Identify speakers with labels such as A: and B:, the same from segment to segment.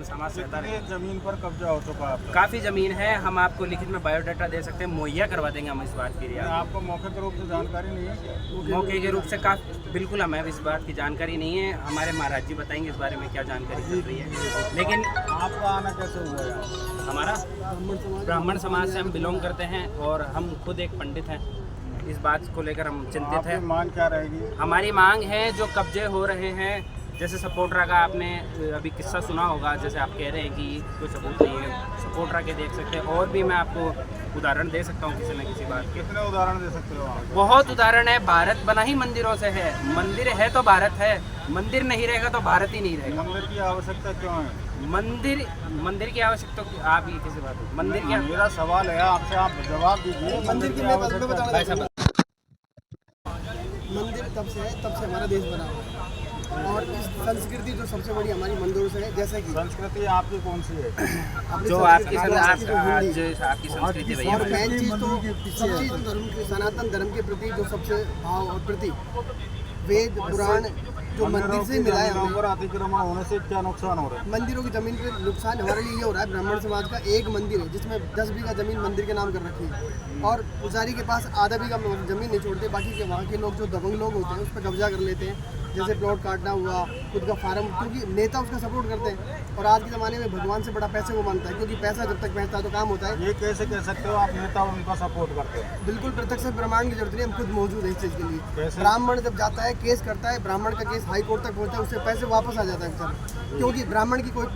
A: समाज सहता रहेगा।
B: जमीन पर कब्जा हो चुका है?
A: काफ़ी ज़मीन है, हम आपको लिखित में बायोडाटा दे सकते हैं, मुहैया करवा देंगे हम इस बात के लिए।
B: आपको मौखिक रूप से जानकारी नहीं है?
A: मौके के रूप से बिल्कुल हमें इस बात की जानकारी नहीं है। हमारे महाराज जी बताएंगे इस बारे में क्या जानकारी चल रही है। लेकिन
B: आपका आना कैसे हुआ यार?
A: हमारा ब्राह्मण समाज से हम बिलोंग करते हैं और हम खुद एक पंडित हैं। इस बात को लेकर हम चिंतित हैं।
B: मांग क्या रहेगी?
A: हमारी मांग है जो कब्जे हो रहे हैं, जैसे सपोर्टरा का आपने अभी किस्सा सुना होगा, जैसे आप कह रहे हैं कि कोई सबूत नहीं है, सपोर्टरा के देख सकते हैं। और भी मैं आपको उदाहरण दे सकता हूँ किसी न किसी बात के।
B: कितने उदाहरण दे सकते हो आप?
A: बहुत उदाहरण है। भारत बना ही मंदिरों से है। मंदिर है तो भारत है, मंदिर नहीं रहेगा तो भारत ही नहीं रहेगा।
B: मंदिर की आवश्यकता क्यों है?
A: मंदिर की आवश्यकता आप ये किसी बात मंदिर क्या?
B: मेरा सवाल है आपसे, आप जवाब दीजिए।
C: मंदिर की मैं बताना मंदिर तब से हमारा देश बना हुआ है। और इस संस्कृति जो सबसे बड़ी हमारी मंदिरों से है, जैसे कि
B: संस्कृति आपकी कौन सी है?
A: जो आपकी संस्कृति भैया।
C: और मेन चीज़ तो सब चीज़ धर्म के, सनातन धर्म के प्रति जो सबसे भाव और प्रति वेद पुराण जो मंदिर से मिला है हमें।
B: अतिक्रमण होने से क्या नुकसान हो रहा है?
C: मंदिरों की जमीन पे नुकसान हमारे लिए ये हो रहा है, ब्राह्मण समाज का एक मंदिर है जिसमें 10 बीघा जमीन मंदिर के नाम कर रखी है और पुजारी के पास आधा बीघा जमीन नहीं छोड़ते। बाकी के वहाँ के लोग जो दबंग लोग होते हैं उस पर कब्जा कर लेते हैं, जैसे प्लॉट काटना हुआ, खुद का फार्म, क्योंकि नेता उसका सपोर्ट करते हैं। और आज के ज़माने में भगवान से बड़ा पैसे को मानता है, क्योंकि पैसा जब तक पहुँचता है तो काम होता है।
B: ये कैसे कह सकते हो आप नेता उनका सपोर्ट करते हैं?
C: बिल्कुल प्रत्यक्ष प्रमाण की जरूरत नहीं, हम खुद मौजूद है इस चीज़ के लिए।
B: कैसे?
C: ब्राह्मण जब जाता है केस करता है, ब्राह्मण का केस हाई कोर्ट तक पहुँचता है, उससे पैसे वापस आ जाता है बेचारा, क्योंकि ब्राह्मण की कोई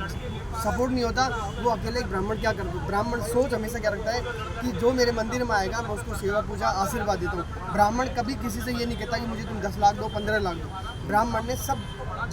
C: सपोर्ट नहीं होता। वो अकेले एक ब्राह्मण क्या करता है? ब्राह्मण सोच हमेशा क्या रखता है कि जो मेरे मंदिर में आएगा मैं उसको सेवा पूजा आशीर्वाद देता हूँ। ब्राह्मण कभी किसी से ये नहीं कहता कि मुझे तुम 10 लाख दो, 15 लाख दो। ब्राह्मण ने सब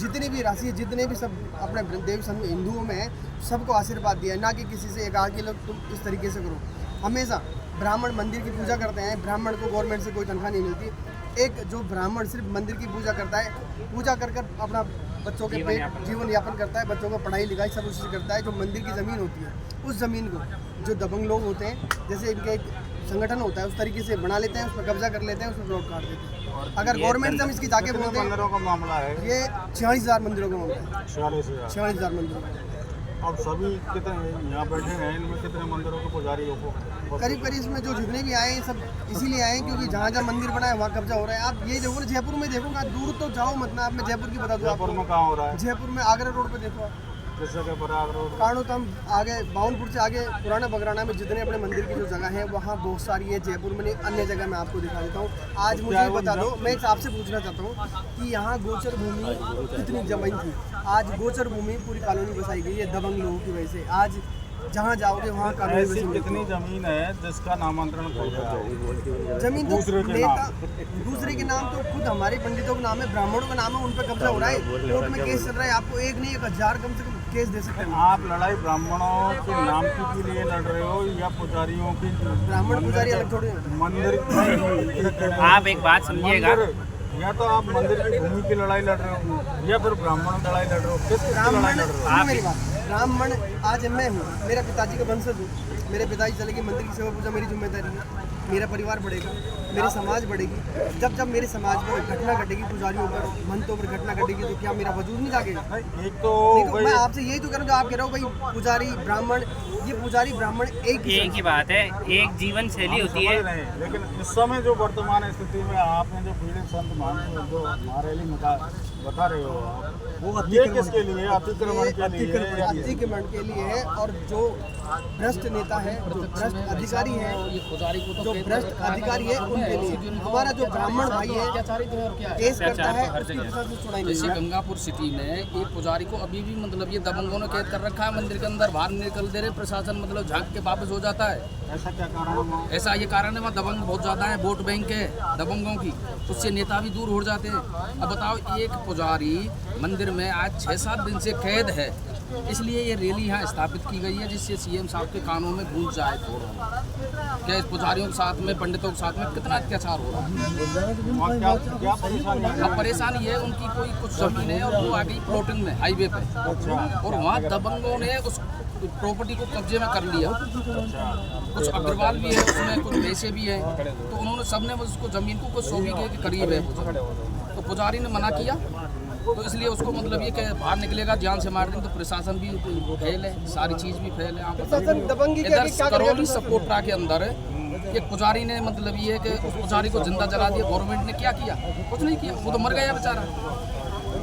C: जितनी भी राशि है, जितने भी सब अपने देवी हिंदुओं में है, सबको आशीर्वाद दिया है, ना कि किसी से एक आगे लोग तुम इस तरीके से करो। हमेशा ब्राह्मण मंदिर की पूजा करते हैं, ब्राह्मण को गवर्नमेंट से कोई तनख्वाह नहीं मिलती। एक जो ब्राह्मण सिर्फ मंदिर की पूजा करता है, पूजा कर कर अपना बच्चों के पेट जीवन यापन करता है, बच्चों को पढ़ाई लिखाई सब उसी से करता है। जो मंदिर की ज़मीन होती है, उस ज़मीन को जो दबंग लोग होते हैं, जैसे इनके एक संगठन होता है, उस तरीके से बना लेते हैं, उस पर कब्जा कर लेते हैं, उस पर प्लॉट काट देते हैं। अगर गवर्नमेंट से हम इसकी जाके बोलते हैं,
B: मंदिरों का मामला है
C: ये 46,000 मंदिरों का मामला है।
B: 46,000
C: मंदिरों का।
B: अब सभी कितने यहाँ बैठे हैं, इनमें कितने मंदिरों के पुजारियों को?
C: करीब इसमें जो जितने भी आए हैं सब इसीलिए आए हैं क्योंकि जहाँ जहाँ मंदिर बना है वहाँ कब्जा हो रहा है। आप ये देखो जयपुर में देखोगे, दूर तो जाओ मत ना, आप मैं जयपुर की बता दूँ।
B: जयपुर में कहाँ हो रहा है?
C: जयपुर में आगरा रोड पे देखो आप।
B: किस जगह पर? आगरा रोड?
C: कारणों तो हम आगे बाउनपुर से आगे पुराना बगराना में जितने अपने मंदिर की जो जगह है वहाँ बहुत सारी है। जयपुर में नहीं, अन्य जगह मैं आपको दिखा देता हूँ। आज मुझे बता दो, मैं आपसे पूछना चाहता हूँ कि यहाँ गोचर भूमि कितनी जमीन थी? आज गोचर भूमि पूरी कॉलोनी बसाई गई है दबंग लोगों की वजह से। आज जहाँ जाओगे वहाँ कॉलोनी
B: ऐसी कितनी जमीन है जिसका नामांतरण हो गया?
C: जमीन तो दूसरे के नाम तो खुद हमारे पंडितों का नाम है, ब्राह्मणों का नाम है, उन पर कब्जा हो रहा है, कोर्ट में केस चल रहा है। आपको एक नहीं 1000 कम से कम केस दे सकते हैं।
B: आप लड़ाई ब्राह्मणों के नाम के लिए लड़ रहे हो या पुजारियों की?
C: ब्राह्मण पुजारी अलग थोड़ी
B: मंदिर
A: आप एक बात समझिएगा,
B: या तो आप मंदिर की भूमि की लड़ाई लड़ रहे हो या फिर ब्राह्मण लड़ाई लड़ रहे हो। किस लड़ाई लड़ रहे हो?
C: मेरी बात, ब्राह्मण आज मैं हूँ, मेरा पिताजी का वंशज हूँ, मेरे पिताजी चले गए, मंदिर की सेवा पूजा मेरी जिम्मेदारी है, मेरा परिवार बढ़ेगा, मेरी समाज बढ़ेगी। जब जब मेरे समाज में घटना घटेगी, पुजारियों पर, महंतों पर घटना घटेगी, तो क्या मेरा वजूद नहीं जागेगा?
B: एक तो
C: मैं आपसे यही तो कह रहा हूँ, जो आप कह रहे हो भाई पुजारी ब्राह्मण, ये पुजारी ब्राह्मण एक
A: ही बात है, एक जीवन शैली होती है।
B: लेकिन इस समय जो वर्तमान स्थिति में आपने जो पीड़ित संत महात्मा जो हमारे लिए बता रहे हो आप, वो ये किसके लिए? अतिक्रमण के लिए?
C: अतिक्रमण के लिए है। और जो भ्रष्ट नेता है, जो भ्रष्ट अधिकारी है, जो भ्रष्ट अधिकारी है, उनके लिए। हमारा जो ब्राह्मण भाई है केस करता है, उसकी वजह से सुनाई नहीं।
D: जैसे गंगापुर सिटी में एक पुजारी को अभी भी मतलब ये दबंगों ने कैद कर रखा है मंदिर के अंदर, बाहर निकल दे रहे, प्रशासन मतलब झांक के वापस हो जाता है।
B: ऐसा क्या कारण है?
D: ऐसा ये कारण है, वहाँ दबंग बहुत ज़्यादा है, वोट बैंक है दबंगों की, उससे नेता भी दूर हो जाते हैं। अब बताओ, एक पुजारी मंदिर में आज 6-7 दिन से कैद है, इसलिए ये रैली यहाँ स्थापित की गई है जिससे सीएम साहब के कानों में गूंज जाए थोड़ा, क्या इस पुजारियों के साथ में, पंडितों के साथ में कितना अत्याचार हो रहा है।
B: क्या परेशानी है?
D: अब परेशानी है, उनकी कोई कुछ जमीन है और वो आ गई प्लॉटिंग में हाईवे पे, और वहाँ दबंगों ने उस प्रॉपर्टी को कब्जे में कर लिया। कुछ अग्रवाल भी है उसमें, कुछ पैसे भी हैं, तो उन्होंने सबने उसको जमीन को कुछ 100 बीघे के करीब है, तो पुजारी ने मना किया तो इसलिए उसको मतलब ये कि बाहर निकलेगा जान से मार देंगे, तो प्रशासन भी फेल है, सारी चीज़ भी फेल है।
C: प्रशासन दबंगी के आगे क्या
D: इधर
C: करेगा?
D: करौली सपोर्टरा के अंदर एक पुजारी ने मतलब ये है कि उस पुजारी को जिंदा जला दिया। गवर्नमेंट ने क्या किया? कुछ नहीं किया, वो तो मर गया बेचारा।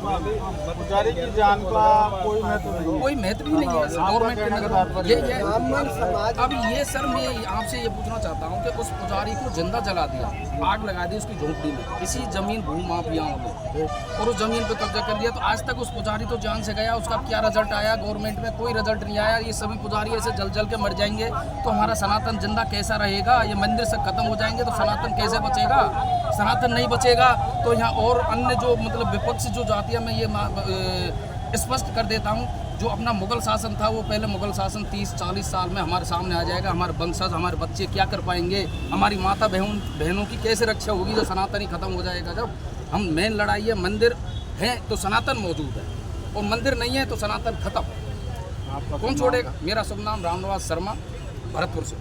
B: पुजारी की जान का कोई महत्व नहीं,
D: कोई महत्व ही नहीं है गवर्नमेंट के नगर। ये
C: ब्राह्मण समाज
D: अब ये सर मैं आपसे ये पूछना चाहता हूँ कि उस पुजारी को जिंदा जला दिया, आग लगा दी उसकी झोंपड़ी में, किसी जमीन भू माफियाओं ने, और उस जमीन पे कब्जा कर लिया। तो आज तक उस पुजारी तो जान से गया, उसका क्या रिजल्ट आया? गवर्नमेंट में कोई रिजल्ट नहीं आया। ये सभी पुजारी ऐसे जल जल के मर जाएंगे तो हमारा सनातन जिंदा कैसा रहेगा? ये मंदिर से खत्म हो जाएंगे तो सनातन कैसे बचेगा? सनातन नहीं बचेगा तो यहाँ और अन्य जो मतलब विपक्ष जो जाति है, मैं ये स्पष्ट कर देता हूँ, जो अपना मुगल शासन था वो पहले मुगल शासन 30-40 साल में हमारे सामने आ जाएगा। हमारे वंशज, हमारे बच्चे क्या कर पाएंगे? हमारी माता बहनों की कैसे रक्षा होगी जब सनातन ही खत्म हो जाएगा? जब हम मेन लड़ाई है, मंदिर है तो सनातन मौजूद है, और मंदिर नहीं है तो सनातन खत्म। कौन छोड़ेगा? मेरा शुभ नाम रामनिवास शर्मा, भरतपुर से।